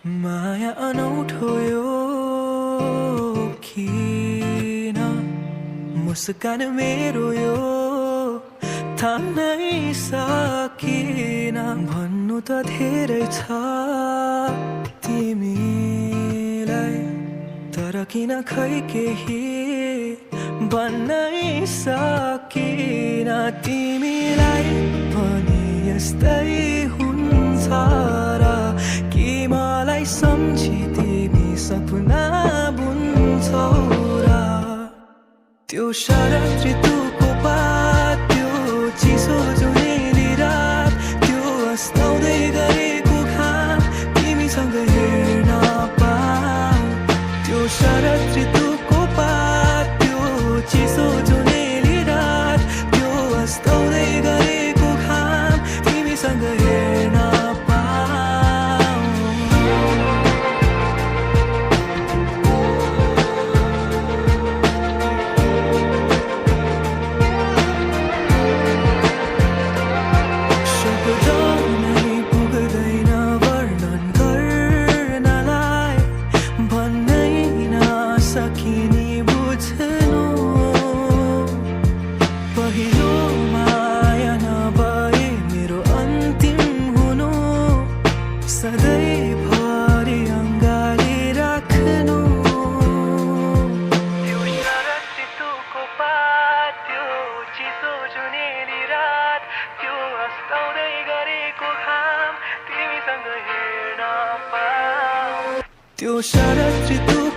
माया अनौठो यो किन मुस्कान मेरो यो थाम्नै सकिन भन्नु त धेरै छ तिमीलाई तर किन खै केही भन्नै सकिन तिमीलाई पनि यस्तै हुन्छ र कि मलाई सम्झी तिमी सपना बुन्छौ र त्यो शरद ऋतुको पात त्यो चिसो जुनेली रात त्यो अस्ताउँदै गरेको घाम तिमीसँग हेर्न पाऊँ त्यो शरद ऋतुको पात त्यो चिसो जुनेली रात त्यो अस्ताउँदै गरेको घाम तिमीसँग हेर्न सकिने बुझ्नु पहिलो माया नभए मेरो अन्तिम हुनु सधैँभरि अङ्गाली राख्नु त्यो शरद ऋतुको पात त्यो चिसो जुनेली रात त्यो अस्ताउँदै गरेको घाम तिमीसँग हेर्न पाऊँ त्यो शरद ऋतु